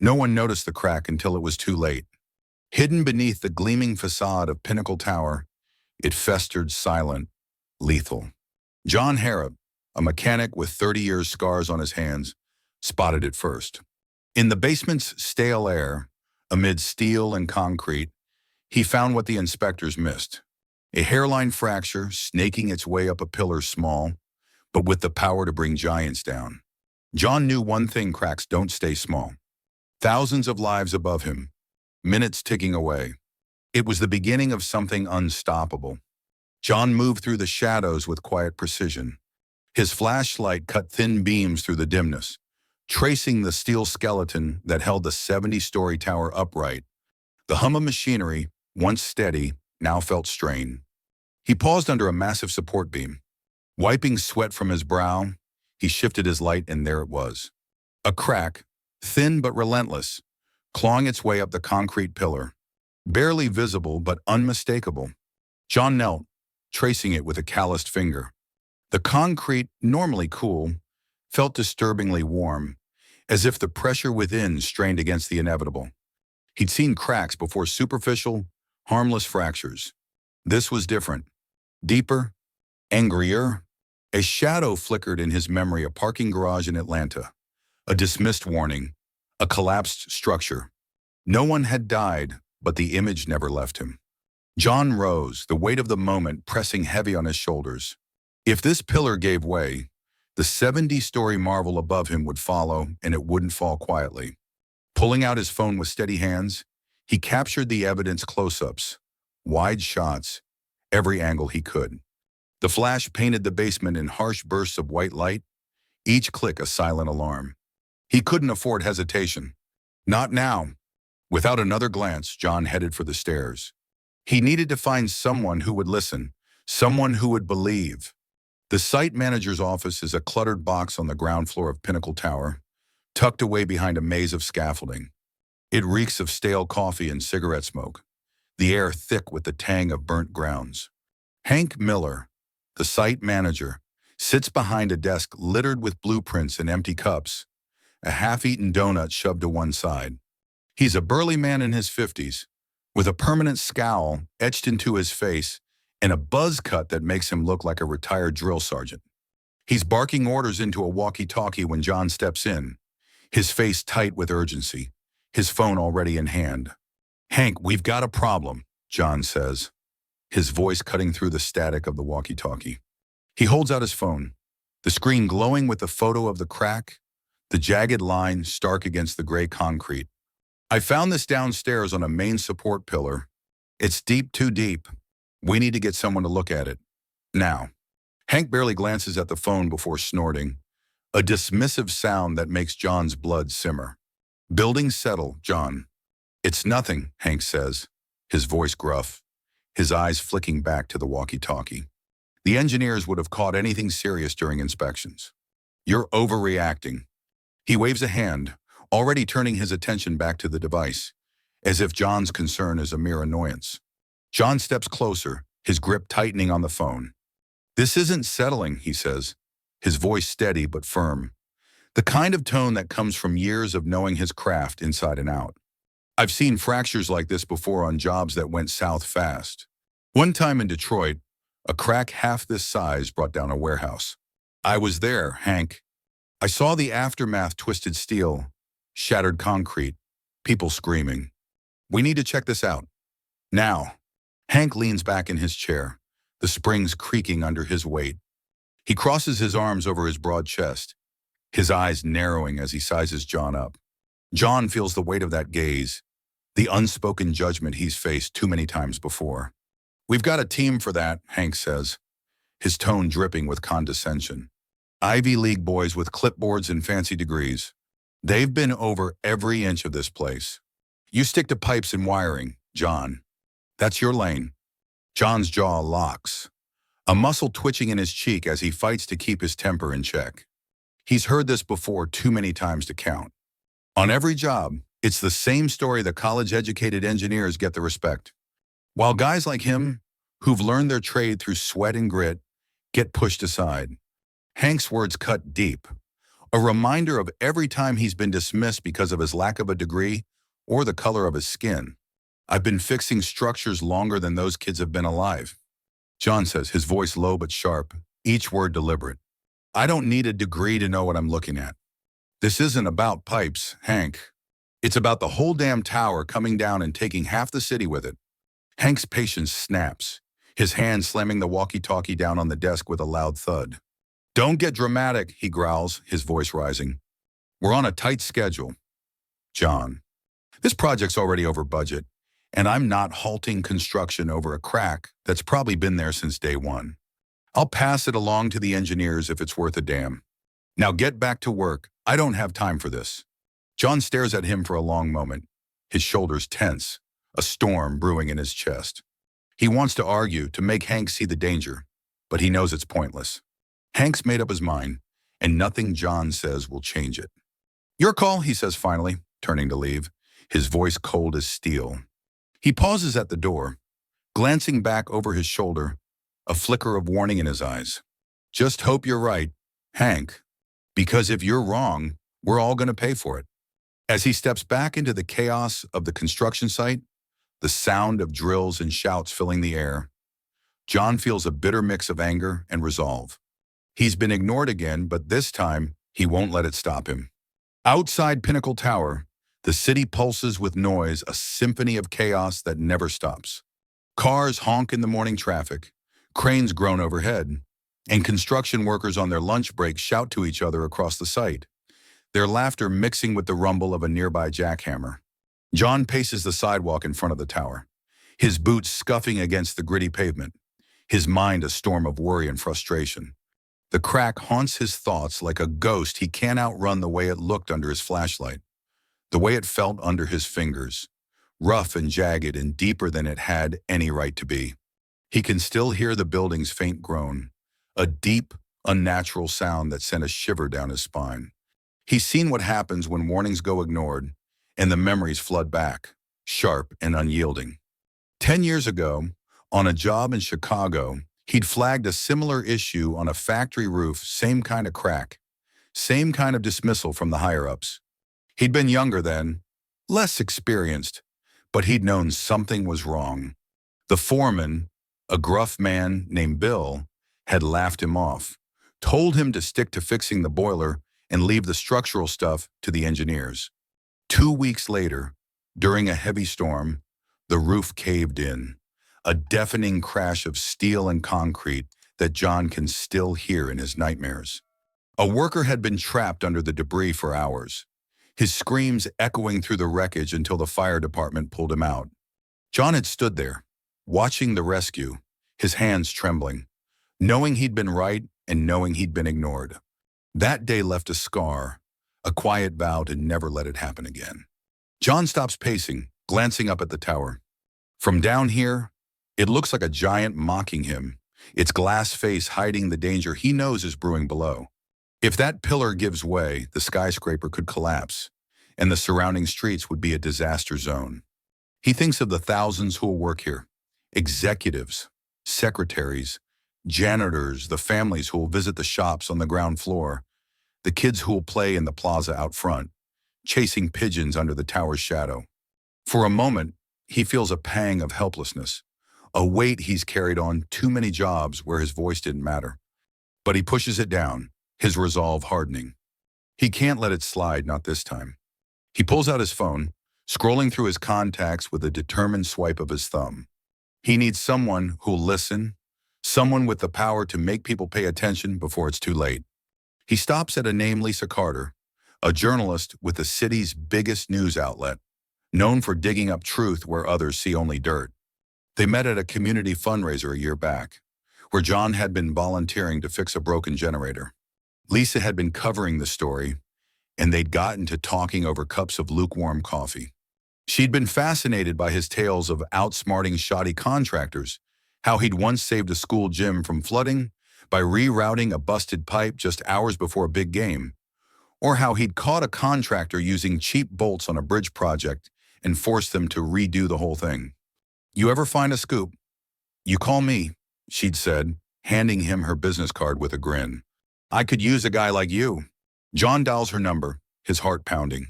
No one noticed the crack until it was too late. Hidden beneath the gleaming facade of Pinnacle Tower, it festered silent, lethal. John Harrop, a mechanic with 30 years' scars on his hands, spotted it first. In the basement's stale air, amid steel and concrete, he found what the inspectors missed. A hairline fracture snaking its way up a pillar small, but with the power to bring giants down. John knew one thing: cracks don't stay small. Thousands of lives above him, minutes ticking away. It was the beginning of something unstoppable. John moved through the shadows with quiet precision. His flashlight cut thin beams through the dimness, tracing the steel skeleton that held the 70-story tower upright. The hum of machinery, once steady, now felt strained. He paused under a massive support beam. Wiping sweat from his brow, he shifted his light, and there it was. A crack, thin but relentless, clawing its way up the concrete pillar. Barely visible but unmistakable. John knelt, tracing it with a calloused finger. The concrete, normally cool, felt disturbingly warm, as if the pressure within strained against the inevitable. He'd seen cracks before: superficial, harmless fractures. This was different. Deeper, angrier. A shadow flickered in his memory: a parking garage in Atlanta. A dismissed warning. A collapsed structure. No one had died, but the image never left him. John rose, the weight of the moment pressing heavy on his shoulders. If this pillar gave way, the 70-story marvel above him would follow, and it wouldn't fall quietly. Pulling out his phone with steady hands, he captured the evidence: close-ups, wide shots, every angle he could. The flash painted the basement in harsh bursts of white light, each click a silent alarm. He couldn't afford hesitation. Not now. Without another glance, John headed for the stairs. He needed to find someone who would listen, someone who would believe. The site manager's office is a cluttered box on the ground floor of Pinnacle Tower, tucked away behind a maze of scaffolding. It reeks of stale coffee and cigarette smoke, the air thick with the tang of burnt grounds. Hank Miller, the site manager, sits behind a desk littered with blueprints and empty cups, a half-eaten donut shoved to one side. He's a burly man in his 50s, with a permanent scowl etched into his face and a buzz cut that makes him look like a retired drill sergeant. He's barking orders into a walkie-talkie when John steps in, his face tight with urgency, his phone already in hand. "Hank, we've got a problem," John says, his voice cutting through the static of the walkie-talkie. He holds out his phone, the screen glowing with the photo of the crack, the jagged line stark against the gray concrete. "I found this downstairs on a main support pillar. It's deep, too deep. We need to get someone to look at it. Now." Hank barely glances at the phone before snorting, a dismissive sound that makes John's blood simmer. "Buildings settle, John." "It's nothing," Hank says, his voice gruff, his eyes flicking back to the walkie-talkie. "The engineers would have caught anything serious during inspections. You're overreacting." He waves a hand, already turning his attention back to the device, as if John's concern is a mere annoyance. John steps closer, his grip tightening on the phone. "This isn't settling," he says, his voice steady but firm, the kind of tone that comes from years of knowing his craft inside and out. "I've seen fractures like this before on jobs that went south fast. One time in Detroit, a crack half this size brought down a warehouse. I was there, Hank. I saw the aftermath: twisted steel, shattered concrete, people screaming. We need to check this out. Now." Hank leans back in his chair, the springs creaking under his weight. He crosses his arms over his broad chest, his eyes narrowing as he sizes John up. John feels the weight of that gaze, the unspoken judgment he's faced too many times before. "We've got a team for that," Hank says, his tone dripping with condescension. "Ivy League boys with clipboards and fancy degrees. They've been over every inch of this place. You stick to pipes and wiring, John. That's your lane." John's jaw locks, a muscle twitching in his cheek as he fights to keep his temper in check. He's heard this before too many times to count. On every job, it's the same story: the college-educated engineers get the respect, while guys like him, who've learned their trade through sweat and grit, get pushed aside. Hank's words cut deep, A reminder of every time he's been dismissed because of his lack of a degree or the color of his skin. I've been fixing structures longer than those kids have been alive. John says, his voice low but sharp, each word deliberate. I don't need a degree to know what I'm looking at. This isn't about pipes, Hank. It's about the whole damn tower coming down and taking half the city with it. Hank's patience snaps, his hand slamming the walkie-talkie down on the desk with a loud thud. Don't get dramatic, he growls, his voice rising. We're on a tight schedule. John. This project's already over budget, and I'm not halting construction over a crack that's probably been there since day one. I'll pass it along to the engineers if it's worth a damn. Now get back to work. I don't have time for this. John stares at him for a long moment, his shoulders tense, a storm brewing in his chest. He wants to argue, to make Hank see the danger, but he knows it's pointless. Hank's made up his mind, and nothing John says will change it. Your call, he says finally, turning to leave, his voice cold as steel. He pauses at the door, glancing back over his shoulder, a flicker of warning in his eyes. Just hope you're right, Hank, because if you're wrong, we're all going to pay for it. As he steps back into the chaos of the construction site, the sound of drills and shouts filling the air, John feels a bitter mix of anger and resolve. He's been ignored again, but this time, he won't let it stop him. Outside Pinnacle Tower, the city pulses with noise, a symphony of chaos that never stops. Cars honk in the morning traffic, cranes groan overhead, and construction workers on their lunch break shout to each other across the site, their laughter mixing with the rumble of a nearby jackhammer. John paces the sidewalk in front of the tower, his boots scuffing against the gritty pavement, his mind a storm of worry and frustration. The crack haunts his thoughts like a ghost he can't outrun the way it looked under his flashlight, the way it felt under his fingers, rough and jagged and deeper than it had any right to be. He can still hear the building's faint groan, a deep, unnatural sound that sent a shiver down his spine. He's seen what happens when warnings go ignored and the memories flood back, sharp and unyielding. 10 years ago, on a job in Chicago, he'd flagged a similar issue on a factory roof, same kind of crack, same kind of dismissal from the higher-ups. He'd been younger then, less experienced, but he'd known something was wrong. The foreman, a gruff man named Bill, had laughed him off, told him to stick to fixing the boiler and leave the structural stuff to the engineers. 2 weeks later, during a heavy storm, the roof caved in, a deafening crash of steel and concrete that John can still hear in his nightmares. A worker had been trapped under the debris for hours, his screams echoing through the wreckage until the fire department pulled him out. John had stood there, watching the rescue, his hands trembling, knowing he'd been right and knowing he'd been ignored. That day left a scar, a quiet vow to never let it happen again. John stops pacing, glancing up at the tower. From down here, it looks like a giant mocking him, its glass face hiding the danger he knows is brewing below. If that pillar gives way, the skyscraper could collapse, and the surrounding streets would be a disaster zone. He thinks of the thousands who will work here, executives, secretaries, janitors, the families who will visit the shops on the ground floor, the kids who will play in the plaza out front, chasing pigeons under the tower's shadow. For a moment, he feels a pang of helplessness, a weight he's carried on too many jobs where his voice didn't matter. But he pushes it down, his resolve hardening. He can't let it slide, not this time. He pulls out his phone, scrolling through his contacts with a determined swipe of his thumb. He needs someone who'll listen, someone with the power to make people pay attention before it's too late. He stops at a name, Lisa Carter, a journalist with the city's biggest news outlet, known for digging up truth where others see only dirt. They met at a community fundraiser a year back, where John had been volunteering to fix a broken generator. Lisa had been covering the story, and they'd gotten to talking over cups of lukewarm coffee. She'd been fascinated by his tales of outsmarting shoddy contractors, how he'd once saved a school gym from flooding by rerouting a busted pipe just hours before a big game, or how he'd caught a contractor using cheap bolts on a bridge project and forced them to redo the whole thing. You ever find a scoop? You call me, she'd said, handing him her business card with a grin. I could use a guy like you. John dials her number, his heart pounding.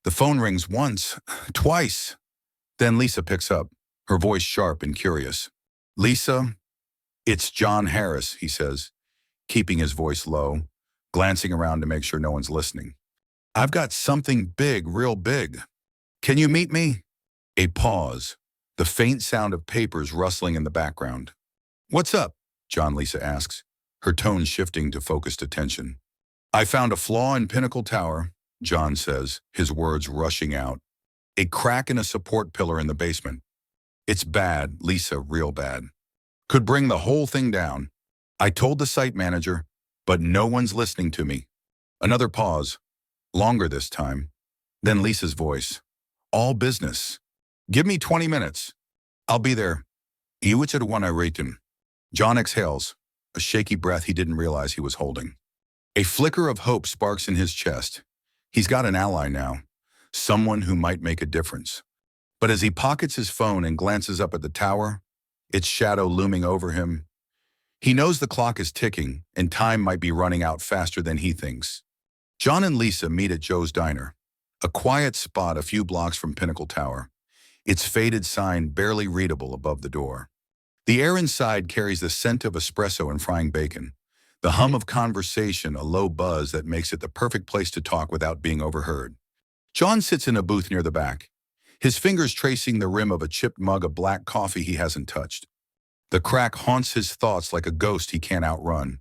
The phone rings once, twice. Then Lisa picks up, her voice sharp and curious. Lisa, it's John Harris, he says, keeping his voice low, glancing around to make sure no one's listening. I've got something big, real big. Can you meet me? A pause, the faint sound of papers rustling in the background. What's up? John Lisa asks, her tone shifting to focused attention. I found a flaw in Pinnacle Tower, John says, his words rushing out. A crack in a support pillar in the basement. It's bad, Lisa, real bad. Could bring the whole thing down. I told the site manager, but no one's listening to me. Another pause, longer this time. Then Lisa's voice. All business. Give me 20 minutes. I'll be there. Iwichad one I rate him. John exhales, a shaky breath he didn't realize he was holding. A flicker of hope sparks in his chest. He's got an ally now, someone who might make a difference. But as he pockets his phone and glances up at the tower, its shadow looming over him, he knows the clock is ticking and time might be running out faster than he thinks. John and Lisa meet at Joe's Diner, a quiet spot a few blocks from Pinnacle Tower, its faded sign barely readable above the door. The air inside carries the scent of espresso and frying bacon, the hum of conversation, a low buzz that makes it the perfect place to talk without being overheard. John sits in a booth near the back, his fingers tracing the rim of a chipped mug of black coffee he hasn't touched. The crack haunts his thoughts like a ghost he can't outrun,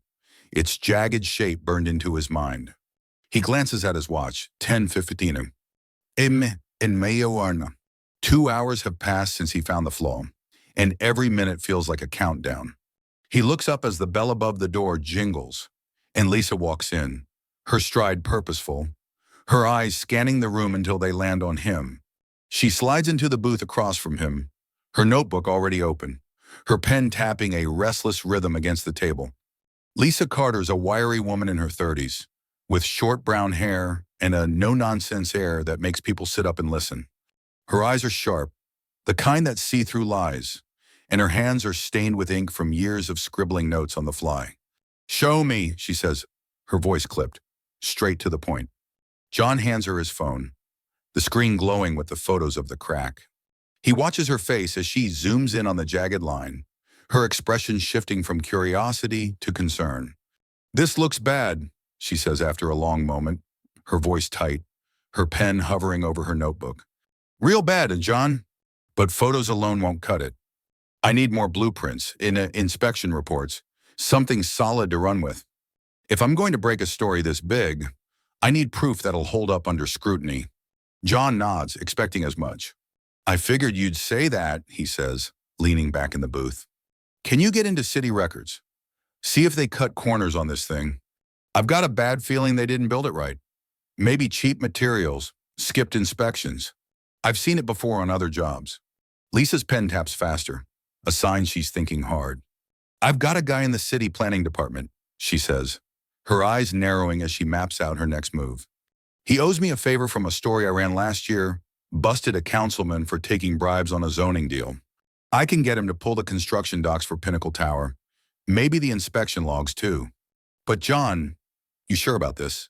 its jagged shape burned into his mind. He glances at his watch, 10:15. In Mayo. 2 hours have passed since he found the flaw, and every minute feels like a countdown. He looks up as the bell above the door jingles, and Lisa walks in, her stride purposeful, her eyes scanning the room until they land on him. She slides into the booth across from him, her notebook already open, her pen tapping a restless rhythm against the table. Lisa Carter's a wiry woman in her 30s, with short brown hair and a no-nonsense air that makes people sit up and listen. Her eyes are sharp, the kind that see through lies, and her hands are stained with ink from years of scribbling notes on the fly. Show me, she says, her voice clipped, straight to the point. John hands her his phone, the screen glowing with the photos of the crack. He watches her face as she zooms in on the jagged line, her expression shifting from curiosity to concern. This looks bad, she says after a long moment, her voice tight, her pen hovering over her notebook. Real bad, John, but photos alone won't cut it. I need more blueprints, inspection reports, something solid to run with. If I'm going to break a story this big, I need proof that'll hold up under scrutiny. John nods, expecting as much. I figured you'd say that, he says, leaning back in the booth. Can you get into city records? See if they cut corners on this thing. I've got a bad feeling they didn't build it right. Maybe cheap materials, skipped inspections. I've seen it before on other jobs. Lisa's pen taps faster, a sign she's thinking hard. I've got a guy in the city planning department, she says, her eyes narrowing as she maps out her next move. He owes me a favor from a story I ran last year, busted a councilman for taking bribes on a zoning deal. I can get him to pull the construction docs for Pinnacle Tower, maybe the inspection logs too. But John, you sure about this?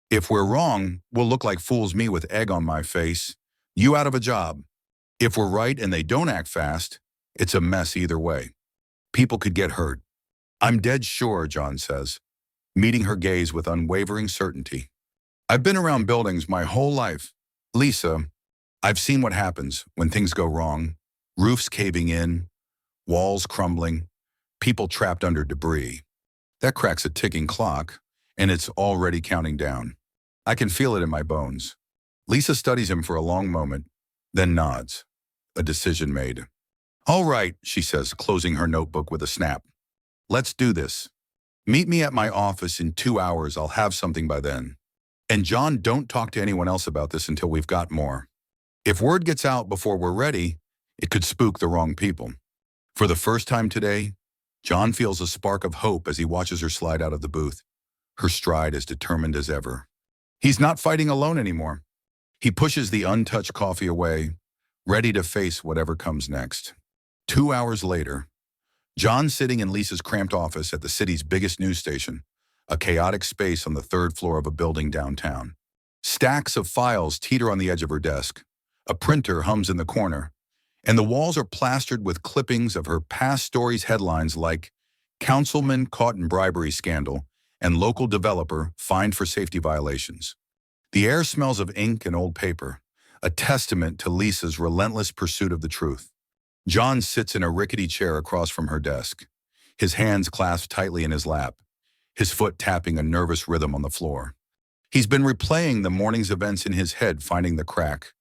If we're wrong, we'll look like fools, me with egg on my face, you out of a job. If we're right and they don't act fast, it's a mess either way. People could get hurt. I'm dead sure, John says, meeting her gaze with unwavering certainty. I've been around buildings my whole life. Lisa, I've seen what happens when things go wrong. Roofs caving in, walls crumbling, people trapped under debris. That cracks a ticking clock, and it's already counting down. I can feel it in my bones. Lisa studies him for a long moment, then nods. A decision made. All right, she says, closing her notebook with a snap. Let's do this. Meet me at my office in 2 hours. I'll have something by then. And John, don't talk to anyone else about this until we've got more. If word gets out before we're ready, it could spook the wrong people. For the first time today, John feels a spark of hope as he watches her slide out of the booth, her stride as determined as ever. He's not fighting alone anymore. He pushes the untouched coffee away, ready to face whatever comes next. 2 hours later, John's sitting in Lisa's cramped office at the city's biggest news station, a chaotic space on the third floor of a building downtown. Stacks of files teeter on the edge of her desk. A printer hums in the corner, and the walls are plastered with clippings of her past stories headlines like "Councilman Caught in Bribery Scandal" and "Local Developer Fined for Safety Violations." The air smells of ink and old paper, a testament to Lisa's relentless pursuit of the truth. John sits in a rickety chair across from her desk, his hands clasped tightly in his lap, his foot tapping a nervous rhythm on the floor. He's been replaying the morning's events in his head, finding the crack,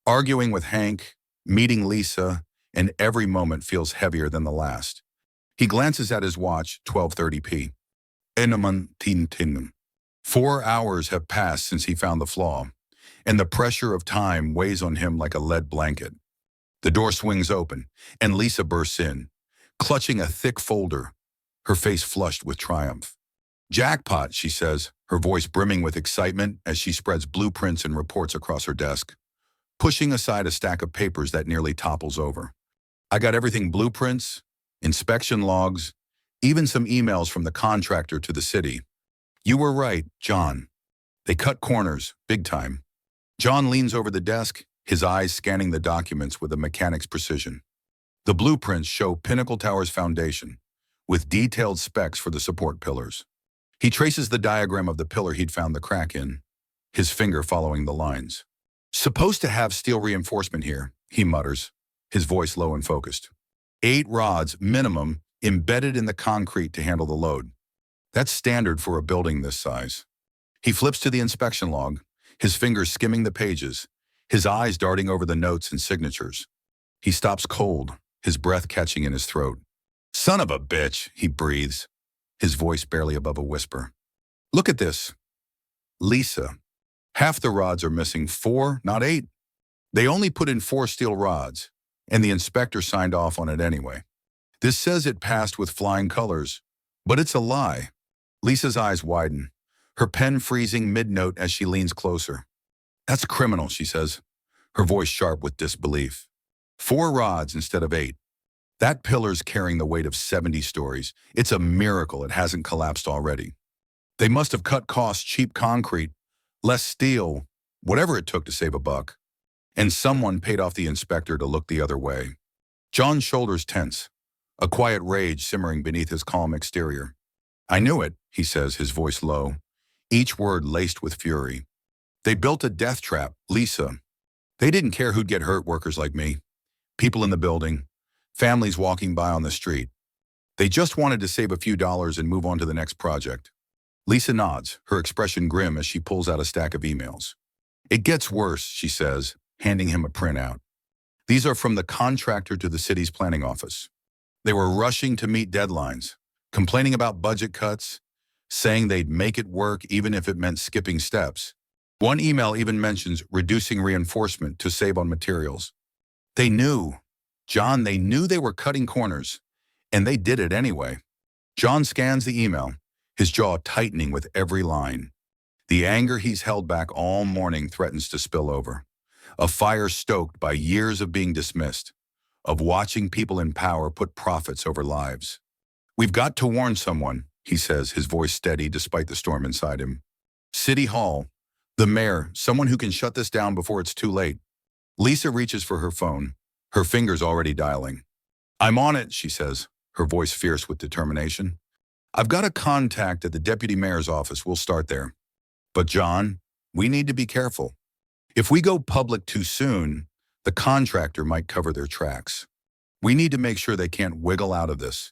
arguing with Hank, meeting Lisa, and every moment feels heavier than the last. He glances at his watch, 12:30 p.m. 4 hours have passed since he found the flaw, and the pressure of time weighs on him like a lead blanket. The door swings open, and Lisa bursts in, clutching a thick folder, her face flushed with triumph. "Jackpot," she says, her voice brimming with excitement as she spreads blueprints and reports across her desk, pushing aside a stack of papers that nearly topples over. "I got everything: blueprints, inspection logs, even some emails from the contractor to the city. You were right, John. They cut corners, big time." John leans over the desk, his eyes scanning the documents with a mechanic's precision. The blueprints show Pinnacle Tower's foundation, with detailed specs for the support pillars. He traces the diagram of the pillar he'd found the crack in, his finger following the lines. "Supposed to have steel reinforcement here," he mutters, his voice low and focused. 8 rods, minimum, embedded in the concrete to handle the load. That's standard for a building this size. He flips to the inspection log, his fingers skimming the pages, his eyes darting over the notes and signatures. He stops cold, his breath catching in his throat. "Son of a bitch," he breathes, his voice barely above a whisper. "Look at this. Lisa. Half the rods are missing, 4, not 8. They only put in 4 steel rods, and the inspector signed off on it anyway. This says it passed with flying colors, but it's a lie." Lisa's eyes widen, her pen freezing mid-note as she leans closer. "That's criminal," she says, her voice sharp with disbelief. 4 rods instead of 8. That pillar's carrying the weight of 70 stories. It's a miracle it hasn't collapsed already. They must have cut costs: cheap concrete, less steel, whatever it took to save a buck. And someone paid off the inspector to look the other way. John's shoulders tense, a quiet rage simmering beneath his calm exterior. "I knew it," he says, his voice low, each word laced with fury. "They built a death trap, Lisa. They didn't care who'd get hurt, workers like me, people in the building, families walking by on the street. They just wanted to save a few dollars and move on to the next project." Lisa nods, her expression grim as she pulls out a stack of emails. "It gets worse," she says, handing him a printout. "These are from the contractor to the city's planning office. They were rushing to meet deadlines, complaining about budget cuts, saying they'd make it work even if it meant skipping steps. One email even mentions reducing reinforcement to save on materials. They knew, John, they knew they were cutting corners, and they did it anyway." John scans the email, his jaw tightening with every line. The anger he's held back all morning threatens to spill over. A fire stoked by years of being dismissed, of watching people in power put profits over lives. "We've got to warn someone," he says, his voice steady despite the storm inside him. "City Hall, the mayor, someone who can shut this down before it's too late." Lisa reaches for her phone, her fingers already dialing. "I'm on it," she says, her voice fierce with determination. "I've got a contact at the deputy mayor's office. We'll start there. But John, we need to be careful. If we go public too soon, the contractor might cover their tracks. We need to make sure they can't wiggle out of this."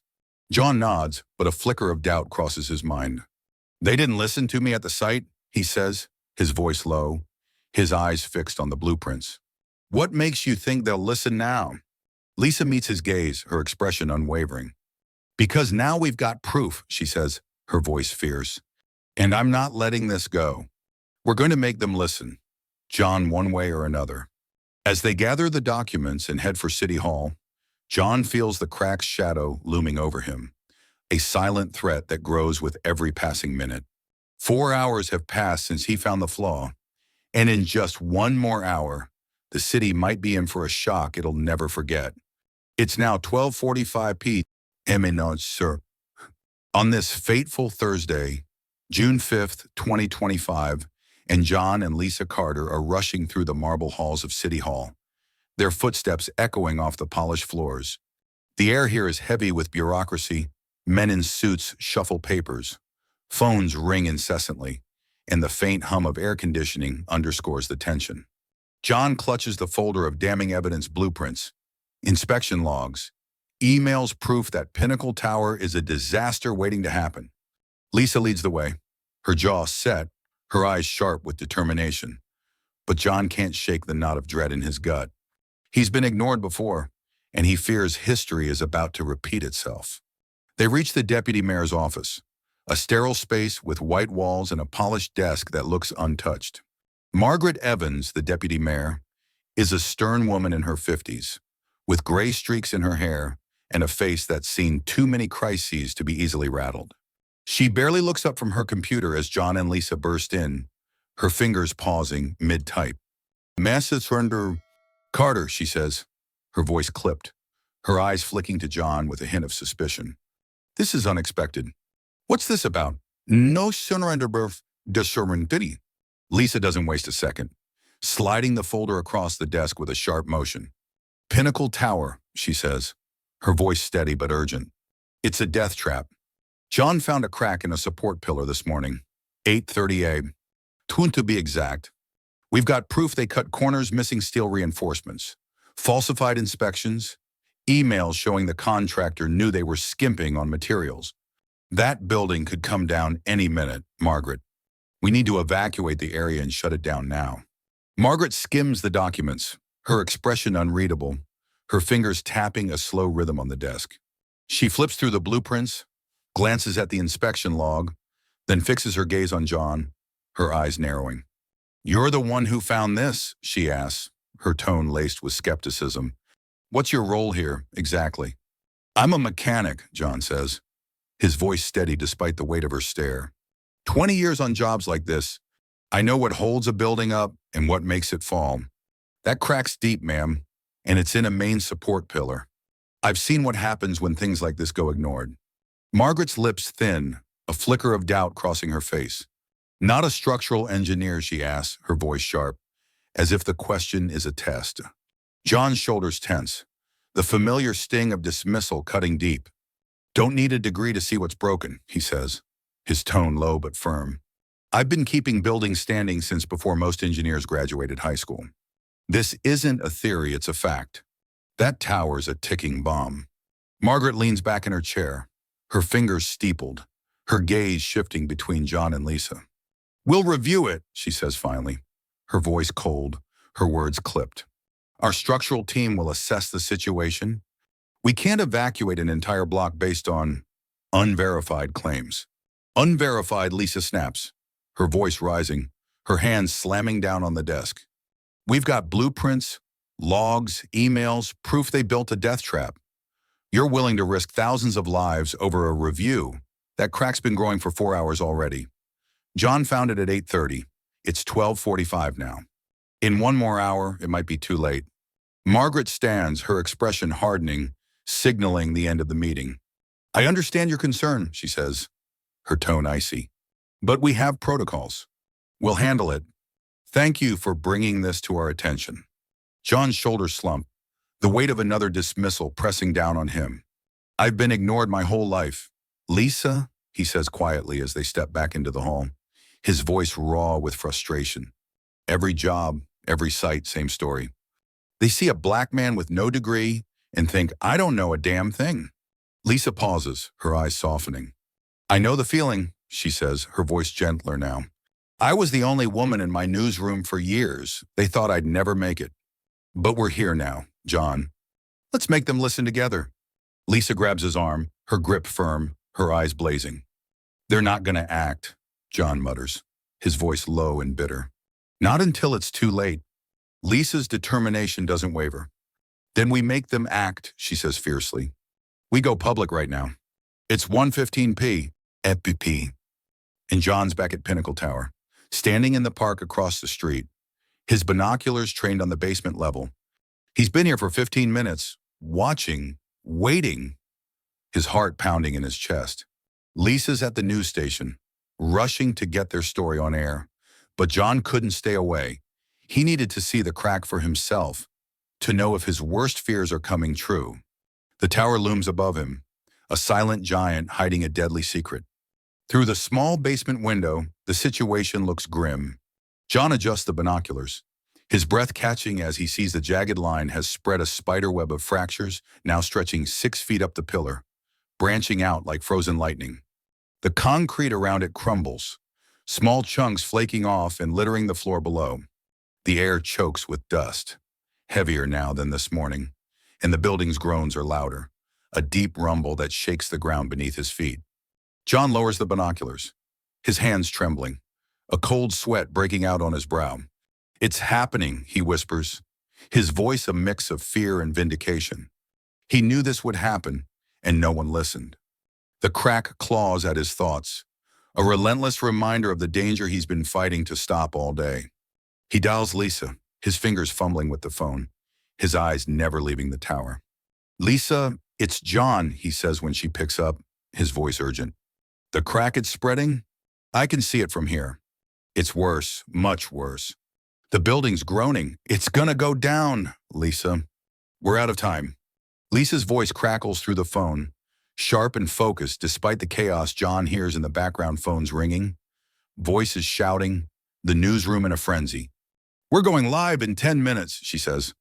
John nods, but a flicker of doubt crosses his mind. "They didn't listen to me at the site," he says, his voice low, his eyes fixed on the blueprints. "What makes you think they'll listen now?" Lisa meets his gaze, her expression unwavering. "Because now we've got proof," she says, her voice fierce. "And I'm not letting this go. We're going to make them listen, John, one way or another." As they gather the documents and head for City Hall, John feels the crack's shadow looming over him, a silent threat that grows with every passing minute. 4 hours have passed since he found the flaw, and in just one more hour, the city might be in for a shock it'll never forget. It's now 12:45 p.m. On this fateful Thursday, June 5th, 2025, and John and Lisa Carter are rushing through the marble halls of City Hall, their footsteps echoing off the polished floors. The air here is heavy with bureaucracy. Men in suits shuffle papers. Phones ring incessantly, and the faint hum of air conditioning underscores the tension. John clutches the folder of damning evidence blueprints, inspection logs, emails proof that Pinnacle Tower is a disaster waiting to happen. Lisa leads the way, her jaw set, her eyes sharp with determination. But John can't shake the knot of dread in his gut. He's been ignored before, and he fears history is about to repeat itself. They reach the deputy mayor's office, a sterile space with white walls and a polished desk that looks untouched. Margaret Evans, the deputy mayor, is a stern woman in her 50s, with gray streaks in her hair and a face that's seen too many crises to be easily rattled. She barely looks up from her computer as John and Lisa burst in, her fingers pausing mid-type. "Message under Carter," she says, her voice clipped, her eyes flicking to John with a hint of suspicion. "This is unexpected. What's this about?" "No surrender birth discernibility." Lisa doesn't waste a second, sliding the folder across the desk with a sharp motion. "Pinnacle Tower," she says, her voice steady but urgent. "It's a death trap. John found a crack in a support pillar this morning, 8:30 a.m. To be exact. We've got proof they cut corners missing steel reinforcements, falsified inspections, emails showing the contractor knew they were skimping on materials. That building could come down any minute, Margaret. We need to evacuate the area and shut it down now." Margaret skims the documents, her expression unreadable, her fingers tapping a slow rhythm on the desk. She flips through the blueprints, glances at the inspection log, then fixes her gaze on John, her eyes narrowing. "You're the one who found this," she asks, her tone laced with skepticism. "What's your role here, exactly?" "I'm a mechanic," John says, his voice steady despite the weight of her stare. 20 years on jobs like this, I know what holds a building up and what makes it fall. That crack's deep, ma'am, and it's in a main support pillar. I've seen what happens when things like this go ignored." Margaret's lips thin, a flicker of doubt crossing her face. "Not a structural engineer," she asks, her voice sharp, as if the question is a test. John's shoulders tense, the familiar sting of dismissal cutting deep. "Don't need a degree to see what's broken," he says, his tone low but firm. "I've been keeping buildings standing since before most engineers graduated high school. This isn't a theory, it's a fact. That tower's a ticking bomb." Margaret leans back in her chair, her fingers steepled, her gaze shifting between John and Lisa. "We'll review it," she says finally, her voice cold, her words clipped. "Our structural team will assess the situation. We can't evacuate an entire block based on unverified claims." "Unverified," Lisa snaps, her voice rising, her hands slamming down on the desk. "We've got blueprints, logs, emails, proof they built a death trap. You're willing to risk thousands of lives over a review. That crack's been growing for 4 hours already. John found it at 8:30. It's 12:45 now. In one more hour, it might be too late." Margaret stands, her expression hardening, signaling the end of the meeting. "I understand your concern," she says, her tone icy. "But we have protocols. We'll handle it. Thank you for bringing this to our attention." John's shoulders slump, the weight of another dismissal pressing down on him. "I've been ignored my whole life. Lisa," he says quietly as they step back into the hall, his voice raw with frustration. "Every job, every site, same story. They see a black man with no degree and think, I don't know a damn thing." Lisa pauses, her eyes softening. "I know the feeling," she says, her voice gentler now. "I was the only woman in my newsroom for years. They thought I'd never make it. But we're here now, John. Let's make them listen together." Lisa grabs his arm, her grip firm, her eyes blazing. "They're not going to act," John mutters, his voice low and bitter. "Not until it's too late." Lisa's determination doesn't waver. "Then we make them act," she says fiercely. "We go public right now. It's 1:15 p.m. And John's back at Pinnacle Tower, standing in the park across the street, his binoculars trained on the basement level. He's been here for 15 minutes, watching, waiting, his heart pounding in his chest. Lisa's at the news station, rushing to get their story on air. But John couldn't stay away. He needed to see the crack for himself, to know if his worst fears are coming true. The tower looms above him, a silent giant hiding a deadly secret. Through the small basement window, the situation looks grim. John adjusts the binoculars, his breath catching as he sees the jagged line has spread a spiderweb of fractures, now stretching 6 feet up the pillar, branching out like frozen lightning. The concrete around it crumbles, small chunks flaking off and littering the floor below. The air chokes with dust, heavier now than this morning, and the building's groans are louder, a deep rumble that shakes the ground beneath his feet. John lowers the binoculars, his hands trembling, a cold sweat breaking out on his brow. "It's happening," he whispers, his voice a mix of fear and vindication. He knew this would happen, and no one listened. The crack claws at his thoughts, a relentless reminder of the danger he's been fighting to stop all day. He dials Lisa, his fingers fumbling with the phone, his eyes never leaving the tower. "Lisa, it's John," he says when she picks up, his voice urgent. "The crack it's spreading? I can see it from here. It's worse, much worse. The building's groaning. It's gonna go down, Lisa. We're out of time." Lisa's voice crackles through the phone, sharp and focused despite the chaos John hears in the background phones ringing. Voices shouting, the newsroom in a frenzy. "We're going live in 10 minutes, she says,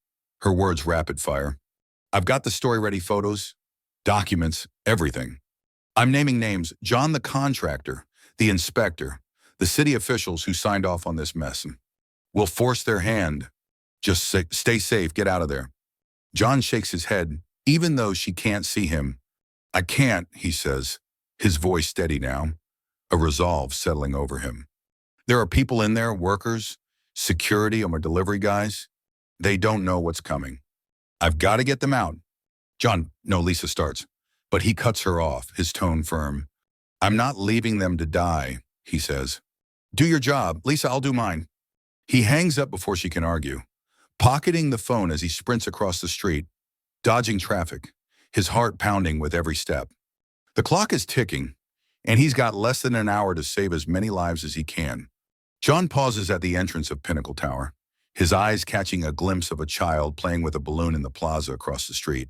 her words rapid fire. "I've got the story ready, photos, documents, everything. I'm naming names, John the contractor, the inspector, the city officials who signed off on this mess. We'll force their hand. Just stay safe, get out of there." John shakes his head, even though she can't see him. "I can't," he says, his voice steady now, a resolve settling over him. "There are people in there, workers, security or delivery guys. They don't know what's coming. I've got to get them out." "John," no, Lisa starts, but he cuts her off, his tone firm. "I'm not leaving them to die," he says. "Do your job. Lisa, I'll do mine." He hangs up before she can argue, pocketing the phone as he sprints across the street, dodging traffic, his heart pounding with every step. The clock is ticking, and he's got less than an hour to save as many lives as he can. John pauses at the entrance of Pinnacle Tower, his eyes catching a glimpse of a child playing with a balloon in the plaza across the street.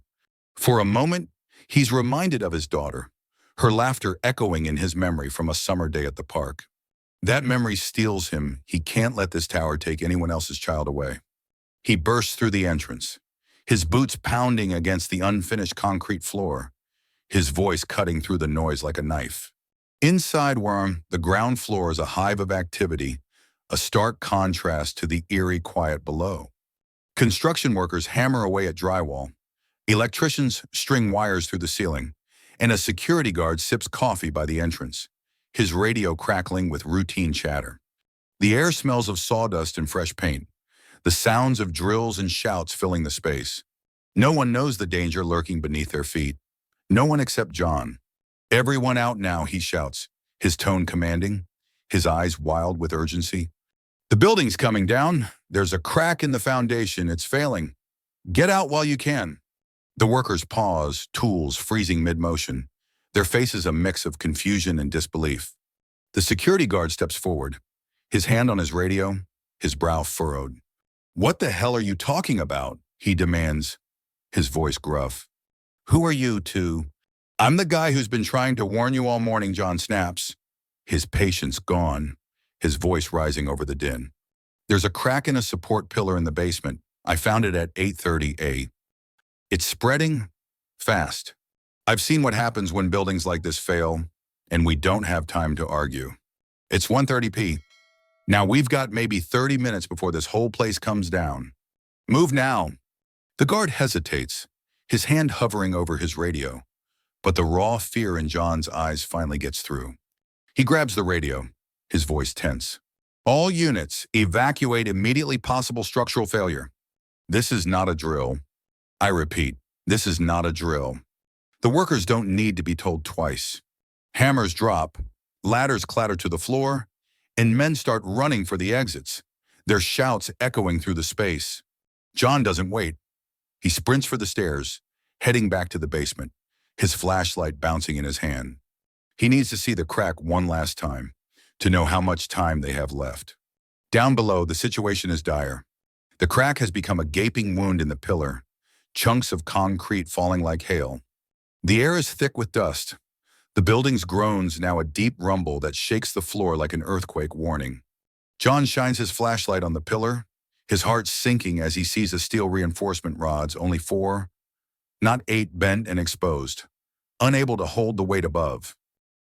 For a moment, he's reminded of his daughter, her laughter echoing in his memory from a summer day at the park. That memory steals him. He can't let this tower take anyone else's child away. He bursts through the entrance, his boots pounding against the unfinished concrete floor, his voice cutting through the noise like a knife. Inside where the ground floor is a hive of activity, a stark contrast to the eerie quiet below. Construction workers hammer away at drywall, electricians string wires through the ceiling, and a security guard sips coffee by the entrance, his radio crackling with routine chatter. The air smells of sawdust and fresh paint, the sounds of drills and shouts filling the space. No one knows the danger lurking beneath their feet. No one except John. "Everyone out now," he shouts, his tone commanding, his eyes wild with urgency. "The building's coming down. There's a crack in the foundation. It's failing. Get out while you can." The workers pause, tools freezing mid-motion, their faces a mix of confusion and disbelief. The security guard steps forward, his hand on his radio, his brow furrowed. "What the hell are you talking about?" he demands, his voice gruff. "Who are you to—" "I'm the guy who's been trying to warn you all morning," John snaps, his patience gone, his voice rising over the din. "There's a crack in a support pillar in the basement. I found it at 8:30 a. It's spreading fast. I've seen what happens when buildings like this fail, and we don't have time to argue. It's 1:30 p. Now we've got maybe 30 minutes before this whole place comes down. Move now." The guard hesitates, his hand hovering over his radio, but the raw fear in John's eyes finally gets through. He grabs the radio, his voice tense. "All units, evacuate immediately, possible structural failure." This is not a drill. I repeat, this is not a drill. The workers don't need to be told twice. Hammers drop, ladders clatter to the floor, and men start running for the exits, their shouts echoing through the space. John doesn't wait. He sprints for the stairs, heading back to the basement, his flashlight bouncing in his hand. He needs to see the crack one last time, to know how much time they have left. Down below, the situation is dire. The crack has become a gaping wound in the pillar, chunks of concrete falling like hail. The air is thick with dust. The building's groans now a deep rumble that shakes the floor like an earthquake warning. John shines his flashlight on the pillar, his heart sinking as he sees the steel reinforcement rods, only 4, not 8, bent and exposed, unable to hold the weight above.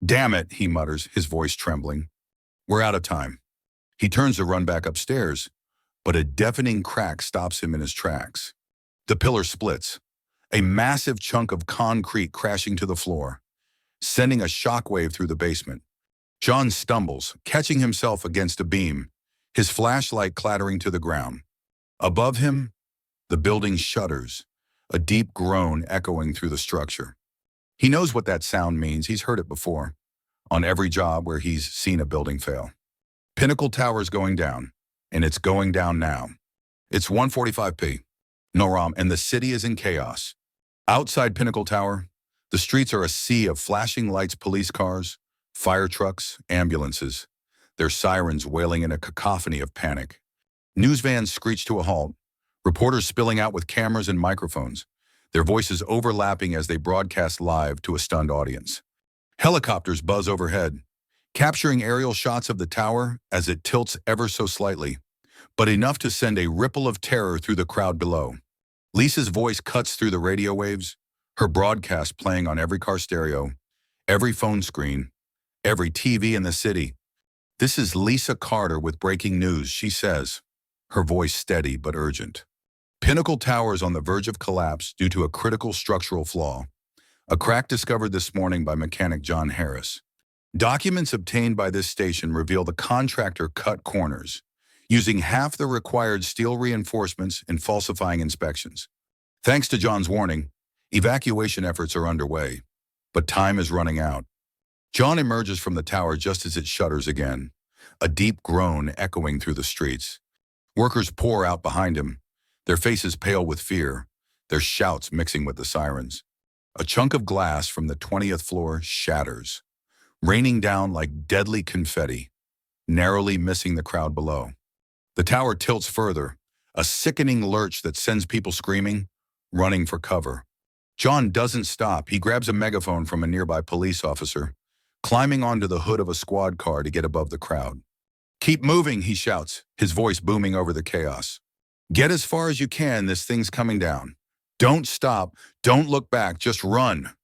"Damn it," he mutters, his voice trembling. "We're out of time." He turns to run back upstairs, but a deafening crack stops him in his tracks. The pillar splits, a massive chunk of concrete crashing to the floor, sending a shockwave through the basement. John stumbles, catching himself against a beam, his flashlight clattering to the ground. Above him, the building shudders, a deep groan echoing through the structure. He knows what that sound means. He's heard it before, on every job where he's seen a building fail. Pinnacle Tower is going down, and it's going down now. It's 1:45 p. Noram, and the city is in chaos. Outside Pinnacle Tower, the streets are a sea of flashing lights, police cars, fire trucks, ambulances, their sirens wailing in a cacophony of panic. News vans screech to a halt, reporters spilling out with cameras and microphones, their voices overlapping as they broadcast live to a stunned audience. Helicopters buzz overhead, capturing aerial shots of the tower as it tilts ever so slightly, but enough to send a ripple of terror through the crowd below. Lisa's voice cuts through the radio waves, her broadcast playing on every car stereo, every phone screen, every TV in the city. "This is Lisa Carter with breaking news," she says, her voice steady but urgent. Pinnacle Tower is on the verge of collapse due to a critical structural flaw, a crack discovered this morning by mechanic John Harris. Documents obtained by this station reveal the contractor cut corners, using half the required steel reinforcements and falsifying inspections. Thanks to John's warning, evacuation efforts are underway, but time is running out. John emerges from the tower just as it shudders again, a deep groan echoing through the streets. Workers pour out behind him, their faces pale with fear, their shouts mixing with the sirens. A chunk of glass from the 20th floor shatters, raining down like deadly confetti, narrowly missing the crowd below. The tower tilts further, a sickening lurch that sends people screaming, running for cover. John doesn't stop. He grabs a megaphone from a nearby police officer, climbing onto the hood of a squad car to get above the crowd. "Keep moving," he shouts, his voice booming over the chaos. "Get as far as you can, this thing's coming down. Don't stop, don't look back, just run."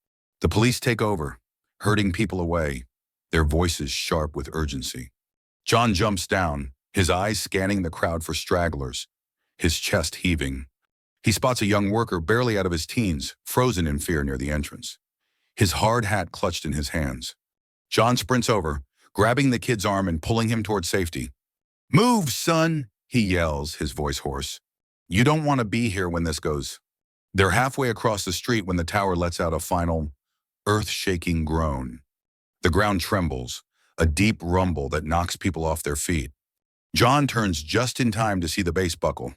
The police take over, herding people away, their voices sharp with urgency. John jumps down, his eyes scanning the crowd for stragglers, his chest heaving. He spots a young worker barely out of his teens, frozen in fear near the entrance, his hard hat clutched in his hands. John sprints over, grabbing the kid's arm and pulling him toward safety. "Move, son," he yells, his voice hoarse. "You don't want to be here when this goes." They're halfway across the street when the tower lets out a final, earth-shaking groan. The ground trembles, a deep rumble that knocks people off their feet. John turns just in time to see the base buckle,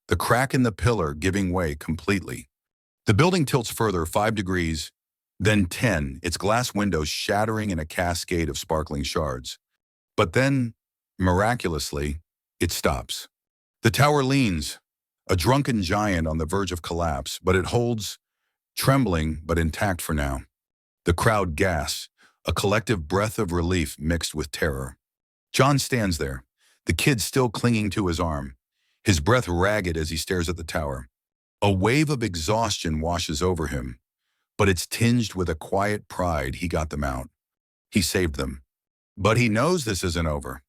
the crack in the pillar giving way completely. The building tilts further 5 degrees, then 10, its glass windows shattering in a cascade of sparkling shards. But then, miraculously, it stops. The tower leans, a drunken giant on the verge of collapse, but it holds, trembling but intact for now. The crowd gasps, a collective breath of relief mixed with terror. John stands there, the kid still clinging to his arm, his breath ragged as he stares at the tower. A wave of exhaustion washes over him, but it's tinged with a quiet pride. He got them out. He saved them. But he knows this isn't over.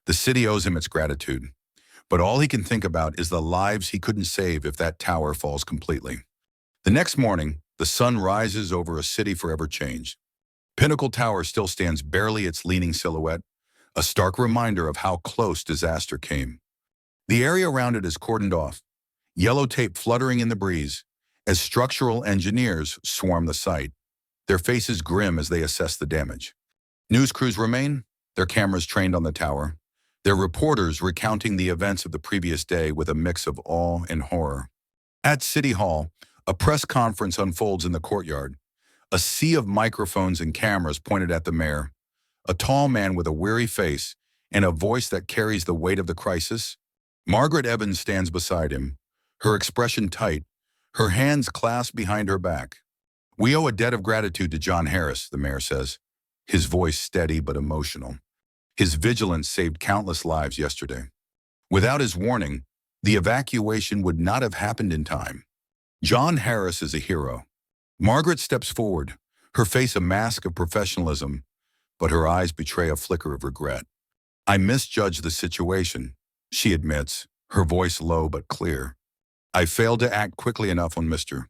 The city owes him its gratitude, but all he can think about is the lives he couldn't save if that tower falls completely. The next morning, the sun rises over a city forever changed. Pinnacle Tower still stands barely its leaning silhouette, a stark reminder of how close disaster came. The area around it is cordoned off, yellow tape fluttering in the breeze, as structural engineers swarm the site, their faces grim as they assess the damage. News crews remain, their cameras trained on the tower, their reporters recounting the events of the previous day with a mix of awe and horror. At City Hall, a press conference unfolds in the courtyard, a sea of microphones and cameras pointed at the mayor, a tall man with a weary face and a voice that carries the weight of the crisis. Margaret Evans stands beside him, her expression tight, her hands clasped behind her back. "We owe a debt of gratitude to John Harris," the mayor says, his voice steady but emotional. "His vigilance saved countless lives yesterday. Without his warning, the evacuation would not have happened in time. John Harris is a hero." Margaret steps forward, her face a mask of professionalism, but her eyes betray a flicker of regret. "I misjudged the situation," she admits, her voice low but clear. "I failed to act quickly enough on Mr.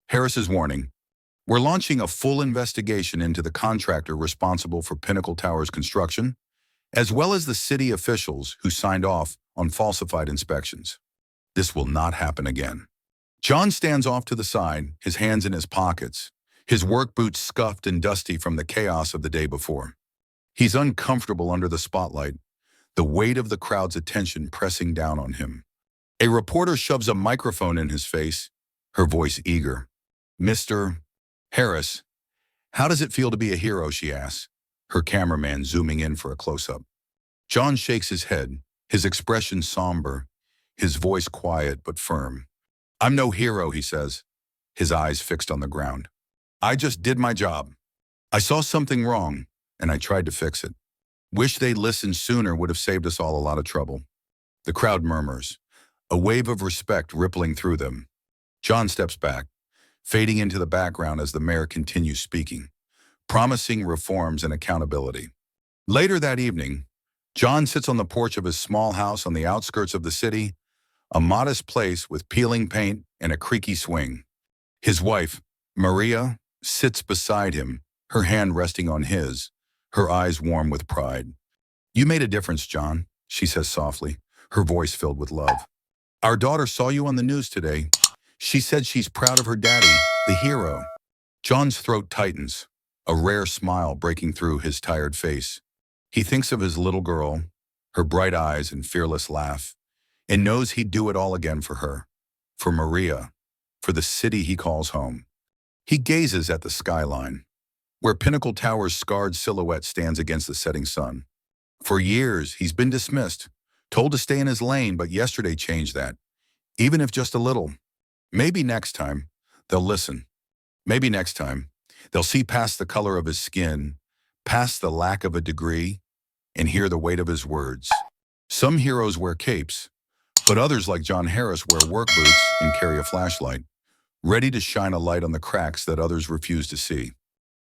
Harris's warning. We're launching a full investigation into the contractor responsible for Pinnacle Tower's construction, as well as the city officials who signed off on falsified inspections. This will not happen again." John stands off to the side, his hands in his pockets, his work boots scuffed and dusty from the chaos of the day before. He's uncomfortable under the spotlight, the weight of the crowd's attention pressing down on him. A reporter shoves a microphone in his face, her voice eager. "Mr. Harris, how does it feel to be a hero?" she asks, her cameraman zooming in for a close-up. John shakes his head, his expression somber, his voice quiet but firm. "I'm no hero," he says, his eyes fixed on the ground. "I just did my job. I saw something wrong, and I tried to fix it. Wish they'd listened sooner would have saved us all a lot of trouble." The crowd murmurs, a wave of respect rippling through them. John steps back, fading into the background as the mayor continues speaking, promising reforms and accountability. Later that evening, John sits on the porch of his small house on the outskirts of the city, a modest place with peeling paint and a creaky swing. His wife, Maria, sits beside him, her hand resting on his, her eyes warm with pride. "You made a difference, John," she says softly, her voice filled with love. "Our daughter saw you on the news today. She said she's proud of her daddy, the hero." John's throat tightens, a rare smile breaking through his tired face. He thinks of his little girl, her bright eyes and fearless laugh, and knows he'd do it all again for her, for Maria, for the city he calls home. He gazes at the skyline, where Pinnacle Tower's scarred silhouette stands against the setting sun. For years, he's been dismissed, told to stay in his lane, but yesterday changed that, even if just a little. Maybe next time, they'll listen. Maybe next time, they'll see past the color of his skin, past the lack of a degree, and hear the weight of his words. Some heroes wear capes, but others like John Harris wear work boots and carry a flashlight, ready to shine a light on the cracks that others refuse to see.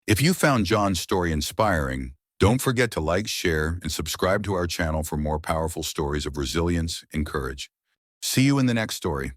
If you found John's story inspiring, don't forget to like, share, and subscribe to our channel for more powerful stories of resilience and courage. See you in the next story.